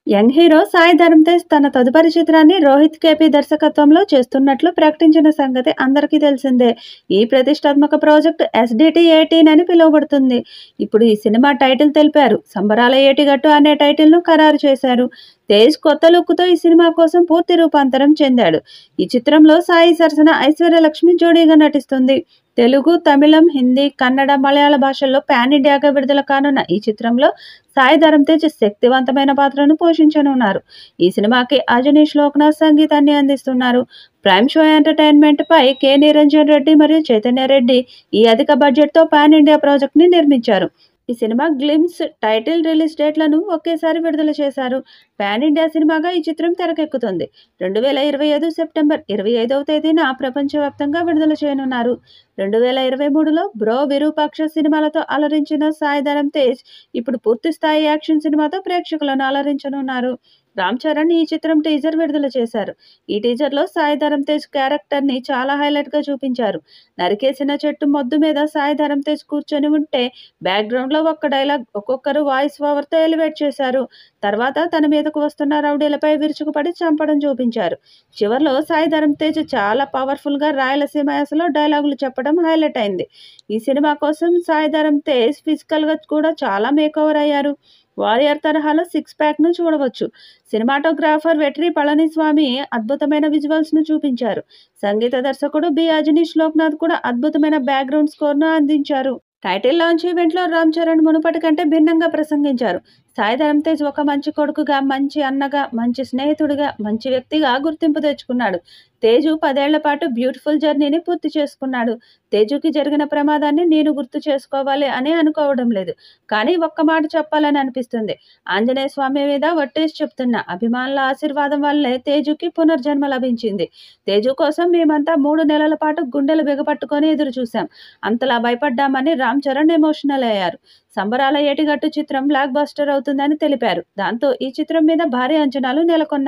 Young hero Sai Dharam Tej తన తదుపరి చిత్రాన్ని రోహిత్ కేపీ దర్శకత్వంలో చేస్తున్నట్లు ప్రకటించిన సంగతి అందరికీ తెలిసిందే. ఈ ప్రతిష్టాత్మక ప్రాజెక్ట్ ఎస్డిటి-18 అని పిలువబడుతుంది. ఇప్పుడు ఈ సినిమా టైటిల్ తెలిపారు. సంబరాల ఏటిగట్టు అనే టైటిల్ను ఖరారు చేశారు. తేజ్ కొత్త లుక్తో ఈ సినిమా కోసం పూర్తి రూపాంతరం చెందాడు. ఈ చిత్రంలో సాయి సరసన ఐశ్వర్యలక్ష్మి జోడీగా నటిస్తుంది. తెలుగు, తమిళం, హిందీ, కన్నడ, మలయాళ భాషల్లో పాన్ ఇండియాగా విడుదల కానున్న ఈ చిత్రంలో సాయి ధరమ్ తేజ్ శక్తివంతమైన పాత్రను పోషించనున్నారు. ఈ సినిమాకి అజనీష్ లోక్నాథ్ సంగీతాన్ని అందిస్తున్నారు. ప్రైమ్ షో ఎంటర్టైన్మెంట్ పై కె నిరంజన్ రెడ్డి మరియు చైతన్య రెడ్డి ఈ అధిక బడ్జెట్తో పాన్ ఇండియా ప్రాజెక్ట్ ని నిర్మించారు. ఈ సినిమా గ్లిమ్స్, టైటిల్, రిలీజ్ డేట్లను ఒకేసారి విడుదల చేశారు. పాన్ ఇండియా సినిమాగా ఈ చిత్రం తెరకెక్కుతుంది. 2025 సెప్టెంబర్ 25వ తేదీన ప్రపంచవ్యాప్తంగా విడుదల చేయనున్నారు. 2023లో బ్రో, విరూపాక్ష సినిమాలతో అలరించిన సాయి ధరమ్ తేజ్ ఇప్పుడు పూర్తిస్థాయి యాక్షన్ సినిమాతో ప్రేక్షకులను అలరించనున్నారు. రామ్ చరణ్ ఈ చిత్రం టీజర్ విడుదల చేశారు. ఈ టీజర్లో సాయి ధరమ్ తేజ్ క్యారెక్టర్ని చాలా హైలైట్గా చూపించారు. నరికేసిన చెట్టు మొద్దు మీద సాయి ధరమ్ తేజ్ కూర్చొని ఉంటే బ్యాక్గ్రౌండ్లో ఒక్క డైలాగ్ ఒక్కొక్కరు వాయిస్ ఓవర్తో ఎలివేట్ చేశారు. తర్వాత తన మీదకు వస్తున్న రౌడీలపై విరుచుకుపడి చంపడం చూపించారు. చివర్లో సాయి ధరమ్ తేజ్ చాలా పవర్ఫుల్గా రాయలసీమ యాసలో డైలాగులు చెప్పడం హైలైట్ అయింది. ఈ సినిమా కోసం సాయి ధరమ్ తేజ్ ఫిజికల్గా కూడా చాలా మేకోవర్ అయ్యారు. వారియర్ తరహాలో సిక్స్ ప్యాక్ను చూడవచ్చు. సినిమాటోగ్రాఫర్ వెట్రి పళనిస్వామి అద్భుతమైన విజువల్స్ను చూపించారు. సంగీత దర్శకుడు బి అజనీష్ లోక్నాథ్ కూడా అద్భుతమైన బ్యాక్గ్రౌండ్ స్కోర్ను అందించారు. టైటిల్ లాంచ్ ఈవెంట్లో రామ్ చరణ్ మునుపటి కంటే భిన్నంగా ప్రసంగించారు. సాయి ధరమ్ తేజ్ ఒక మంచి కొడుకుగా, మంచి అన్నగా, మంచి స్నేహితుడిగా, మంచి వ్యక్తిగా గుర్తింపు తెచ్చుకున్నాడు. తేజు 10 ఏళ్ల పాటు బ్యూటిఫుల్ జర్నీని పూర్తి చేసుకున్నాడు. తేజుకి జరిగిన ప్రమాదాన్ని నేను గుర్తు చేసుకోవాలి అని అనుకోవడం లేదు. కానీ ఒక్క మాట చెప్పాలని అనిపిస్తుంది. ఆంజనేయ స్వామి మీద ఒట్టేసి చెప్తున్నా, అభిమానుల ఆశీర్వాదం వల్లే తేజుకి పునర్జన్మ లభించింది. తేజు కోసం మేమంతా 3 నెలల పాటు గుండెలు బిగపట్టుకొని ఎదురు చూశాం. అంతలా భయపడ్డామని రామ్ చరణ్ ఎమోషనల్ అయ్యారు. సంబరాల ఏటిగట్టు చిత్రం బ్లాక్ బస్టర్ అవుతుందని తెలిపారు. దాంతో ఈ చిత్రం మీద భారీ అంచనాలు నెలకొన్నాయి.